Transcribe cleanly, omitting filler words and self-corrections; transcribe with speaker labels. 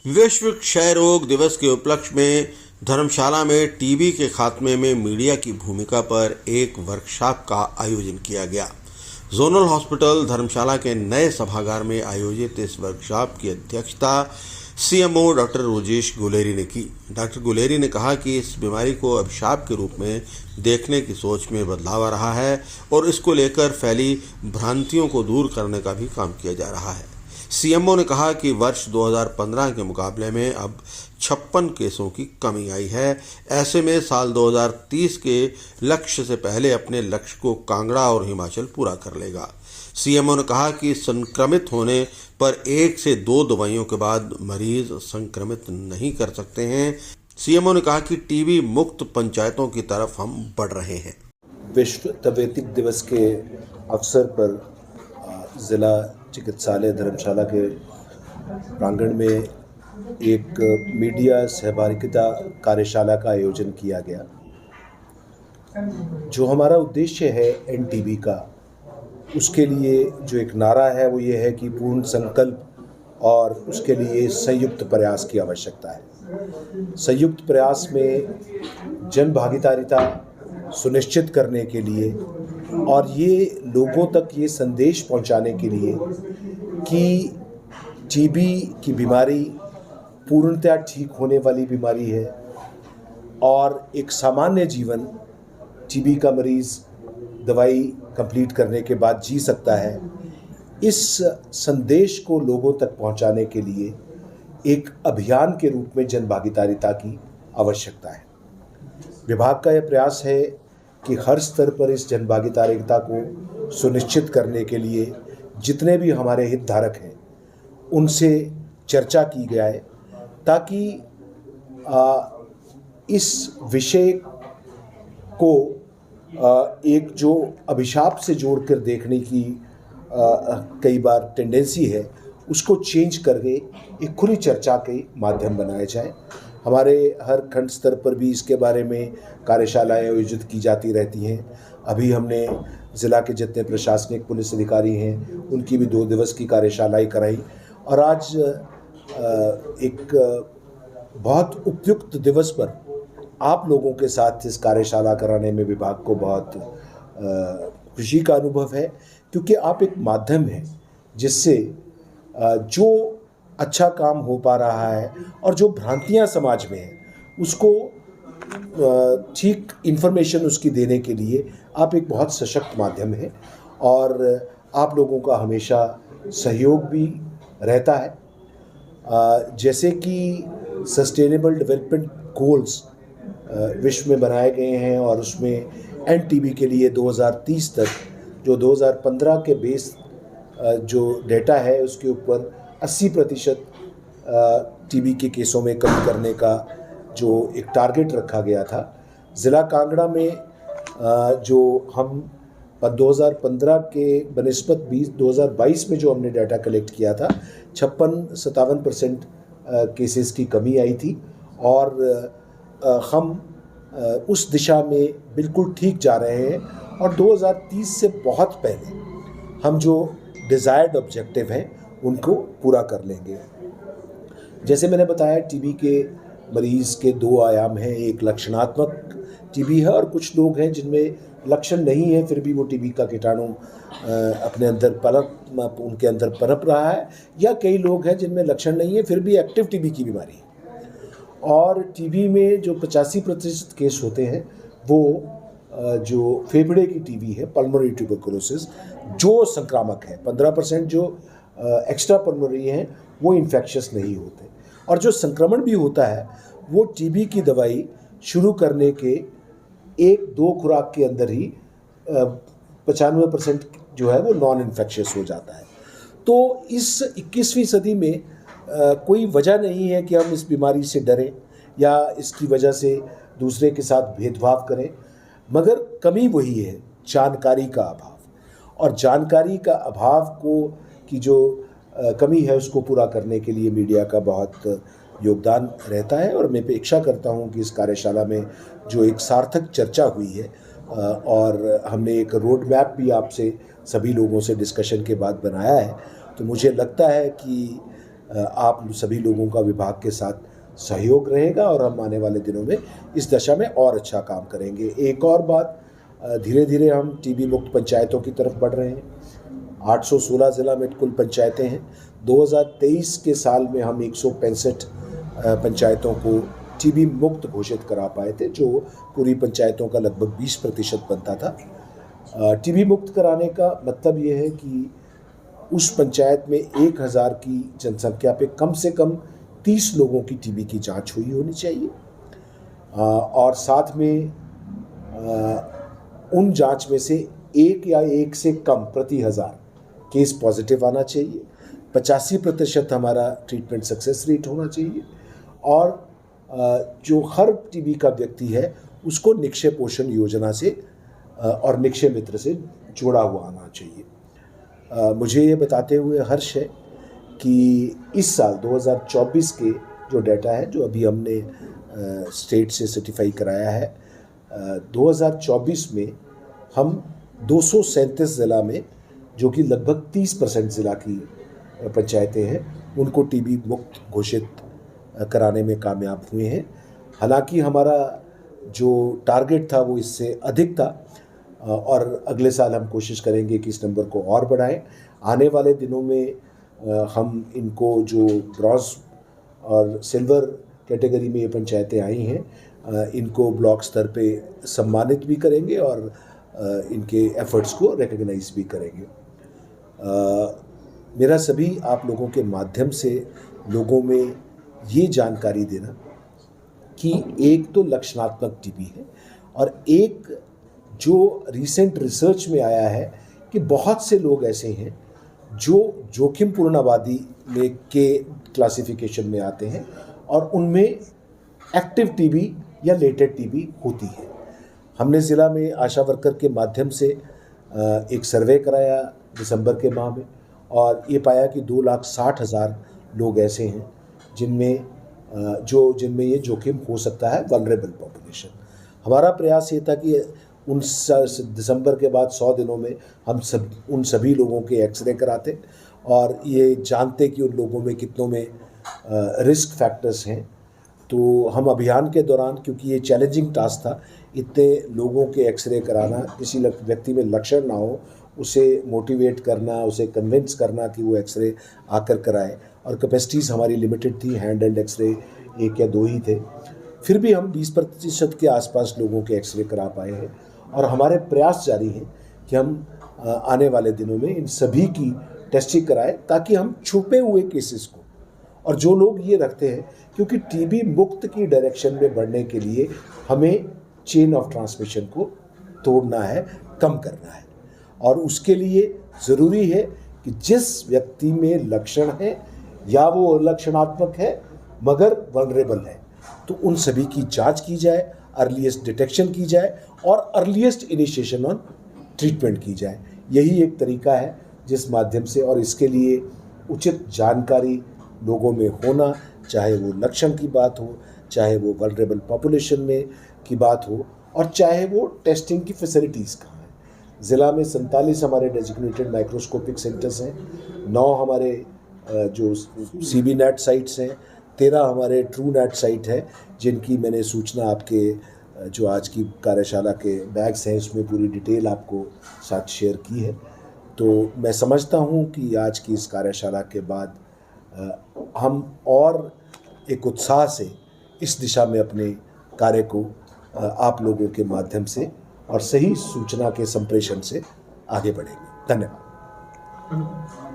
Speaker 1: विश्व क्षय रोग दिवस के उपलक्ष्य में धर्मशाला में टीबी के खात्मे में मीडिया की भूमिका पर एक वर्कशॉप का आयोजन किया गया। जोनल हॉस्पिटल धर्मशाला के नए सभागार में आयोजित इस वर्कशॉप की अध्यक्षता सीएमओ डॉक्टर रोजेश गुलेरी ने की। डॉक्टर गुलेरी ने कहा कि इस बीमारी को अभिशाप के रूप में देखने की सोच में बदलाव आ रहा है और इसको लेकर फैली भ्रांतियों को दूर करने का भी काम किया जा रहा है। सीएमओ ने कहा कि वर्ष 2015 के मुकाबले में अब 56 केसों की कमी आई है। ऐसे में साल 2030 के लक्ष्य से पहले अपने लक्ष्य को कांगड़ा और हिमाचल पूरा कर लेगा। सीएमओ ने कहा कि संक्रमित होने पर 1 से 2 दवाइयों के बाद मरीज संक्रमित नहीं कर सकते हैं। सीएमओ ने कहा कि टीबी मुक्त पंचायतों की तरफ हम बढ़ रहे हैं।
Speaker 2: विश्व तपेदिक दिवस के अवसर पर जिला चिकित्सालय धर्मशाला के प्रांगण में एक मीडिया सहभागिता कार्यशाला का आयोजन किया गया। जो हमारा उद्देश्य है एनटीबी का, उसके लिए जो एक नारा है वो ये है कि पूर्ण संकल्प और उसके लिए संयुक्त प्रयास की आवश्यकता है। संयुक्त प्रयास में जन भागीदारिता सुनिश्चित करने के लिए और ये लोगों तक ये संदेश पहुंचाने के लिए कि टीबी की बीमारी पूर्णतया ठीक होने वाली बीमारी है और एक सामान्य जीवन टीबी का मरीज़ दवाई कंप्लीट करने के बाद जी सकता है। इस संदेश को लोगों तक पहुंचाने के लिए एक अभियान के रूप में जन भागीदारिता की आवश्यकता है। विभाग का यह प्रयास है कि हर स्तर पर इस जन भागीदारिता को सुनिश्चित करने के लिए जितने भी हमारे हितधारक हैं उनसे चर्चा की जाए ताकि इस विषय को एक जो अभिशाप से जोड़कर देखने की कई बार टेंडेंसी है उसको चेंज करके एक खुली चर्चा के माध्यम बनाया जाए। हमारे हर खंड स्तर पर भी इसके बारे में कार्यशालाएं आयोजित की जाती रहती हैं। अभी हमने ज़िला के जितने प्रशासनिक पुलिस अधिकारी हैं उनकी भी 2 दिवस की कार्यशालाएं कराई और आज एक बहुत उपयुक्त दिवस पर आप लोगों के साथ इस कार्यशाला कराने में विभाग को बहुत खुशी का अनुभव है, क्योंकि आप एक माध्यम हैं जिससे जो अच्छा काम हो पा रहा है और जो भ्रांतियां समाज में हैं उसको ठीक इन्फॉर्मेशन उसकी देने के लिए आप एक बहुत सशक्त माध्यम हैं और आप लोगों का हमेशा सहयोग भी रहता है। जैसे कि सस्टेनेबल डेवलपमेंट गोल्स विश्व में बनाए गए हैं और उसमें एनटीबी के लिए 2030 तक जो 2015 के बेस जो डेटा है उसके ऊपर 80% टीबी के केसों में कमी करने का जो एक टारगेट रखा गया था। ज़िला कांगड़ा में जो हम 2015 के बनिस्बत 2022 में जो हमने डाटा कलेक्ट किया था 56-57% केसेस की कमी आई थी और हम उस दिशा में बिल्कुल ठीक जा रहे हैं और 2030 से बहुत पहले हम जो डिज़ायर्ड ऑब्जेक्टिव हैं उनको पूरा कर लेंगे। जैसे मैंने बताया टीबी के मरीज़ के 2 आयाम हैं, एक लक्षणात्मक टीबी है और कुछ लोग हैं जिनमें लक्षण नहीं है फिर भी वो टीबी का कीटाणु अपने अंदर उनके अंदर पनप रहा है, या कई लोग हैं जिनमें लक्षण नहीं है फिर भी एक्टिव टीबी की बीमारी है। और टीबी में जो 85% केस होते हैं वो जो फेफड़े की टीबी है पल्मोनरी ट्यूबरकुलोसिस जो संक्रामक है, 15% जो एक्स्ट्रा पल्मोनरी हैं वो इन्फेक्शियस नहीं होते और जो संक्रमण भी होता है वो टीबी की दवाई शुरू करने के 1-2 खुराक के अंदर ही 95% जो है वो नॉन इन्फेक्शियस हो जाता है। तो इस 21वीं सदी में कोई वजह नहीं है कि हम इस बीमारी से डरें या इसकी वजह से दूसरे के साथ भेदभाव करें, मगर कमी वही है जानकारी का अभाव, और जानकारी का अभाव को की जो कमी है उसको पूरा करने के लिए मीडिया का बहुत योगदान रहता है। और मैं अपेक्षा करता हूं कि इस कार्यशाला में जो एक सार्थक चर्चा हुई है और हमने एक रोड मैप भी आपसे सभी लोगों से डिस्कशन के बाद बनाया है, तो मुझे लगता है कि आप सभी लोगों का विभाग के साथ सहयोग रहेगा और हम आने वाले दिनों में इस दशा में और अच्छा काम करेंगे। एक और बात, धीरे धीरे हम टीबी मुक्त पंचायतों की तरफ बढ़ रहे हैं। 816 ज़िला में कुल पंचायतें हैं। 2023 के साल में हम 165 पंचायतों को टीबी मुक्त घोषित करा पाए थे, जो पूरी पंचायतों का लगभग 20% बनता था। टीबी मुक्त कराने का मतलब ये है कि उस पंचायत में 1000 की जनसंख्या पे कम से कम 30 लोगों की टीबी की जांच हुई होनी चाहिए, और साथ में उन जांच में से एक या एक से कम प्रति 1000 केस पॉजिटिव आना चाहिए। 85% हमारा ट्रीटमेंट सक्सेस रेट होना चाहिए, और जो हर टीबी का व्यक्ति है उसको निक्षय पोषण योजना से और निक्षय मित्र से जुड़ा हुआ आना चाहिए। मुझे ये बताते हुए हर्ष है कि इस साल 2024 के जो डाटा है, जो अभी हमने स्टेट से सर्टिफाई कराया है, 2024 में हम 237 ज़िला में, जो कि लगभग 30% ज़िला की पंचायतें हैं, उनको टीबी मुक्त घोषित कराने में कामयाब हुए हैं। हालांकि हमारा जो टारगेट था वो इससे अधिक था, और अगले साल हम कोशिश करेंगे कि इस नंबर को और बढ़ाएं। आने वाले दिनों में हम इनको, जो ब्रॉन्ज और सिल्वर कैटेगरी में ये पंचायतें आई हैं, इनको ब्लॉक स्तर पे सम्मानित भी करेंगे और इनके एफर्ट्स को रिकॉग्नाइज भी करेंगे। मेरा सभी आप लोगों के माध्यम से लोगों में ये जानकारी देना कि एक तो लक्षणात्मक टीबी है, और एक जो रिसेंट रिसर्च में आया है कि बहुत से लोग ऐसे हैं जो जोखिमपूर्ण आबादी में के क्लासिफिकेशन में आते हैं, और उनमें एक्टिव टीबी या लेटेंट टीबी होती है। हमने ज़िला में आशा वर्कर के माध्यम से एक सर्वे कराया दिसंबर के माह में, और ये पाया कि 2,60,000 लोग ऐसे हैं जिनमें ये जोखिम हो सकता है, वल्नरेबल पॉपुलेशन। हमारा प्रयास ये था कि दिसंबर के बाद 100 दिनों में हम उन सभी लोगों के एक्सरे कराते और ये जानते कि उन लोगों में कितनों में रिस्क फैक्टर्स हैं। तो हम अभियान के दौरान, क्योंकि ये चैलेंजिंग टास्क था, इतने लोगों के एक्सरे कराना, किसी व्यक्ति में लक्षण ना हो, उसे मोटिवेट करना, उसे कन्विंस करना कि वो एक्सरे आकर कराए, और कैपेसिटीज़ हमारी लिमिटेड थी, हैंड हेल्ड एक्सरे 1 या 2 ही थे। फिर भी हम 20% के आसपास लोगों के एक्सरे करा पाए हैं, और हमारे प्रयास जारी हैं कि हम आने वाले दिनों में इन सभी की टेस्टिंग कराएं, ताकि हम छुपे हुए केसेस को, और जो लोग ये रखते हैं, क्योंकि टीबी मुक्त की डायरेक्शन में बढ़ने के लिए हमें चेन ऑफ ट्रांसमिशन को तोड़ना है, कम करना है, और उसके लिए ज़रूरी है कि जिस व्यक्ति में लक्षण है या वो लक्षणात्मक है मगर वल्नरेबल है, तो उन सभी की जांच की जाए, अर्लीस्ट डिटेक्शन की जाए, और अर्लीस्ट इनिशिएशन ऑन ट्रीटमेंट की जाए। यही एक तरीका है जिस माध्यम से, और इसके लिए उचित जानकारी लोगों में होना, चाहे वो लक्षण की बात हो, चाहे वो वल्नरेबल पॉपुलेशन में की बात हो, और चाहे वो टेस्टिंग की फैसिलिटीज़ कहाँ हैं। ज़िला में 47 हमारे डेजिग्नेटेड माइक्रोस्कोपिक सेंटर्स हैं, 9 हमारे जो सीबी नेट साइट्स हैं, 13 हमारे ट्रू नेट साइट है, जिनकी मैंने सूचना आपके जो आज की कार्यशाला के बैग्स हैं उसमें पूरी डिटेल आपको साथ शेयर की है। तो मैं समझता हूँ कि आज की इस कार्यशाला के बाद हम और एक उत्साह से इस दिशा में अपने कार्य को आप लोगों के माध्यम से और सही सूचना के संप्रेषण से आगे बढ़ेंगे। धन्यवाद।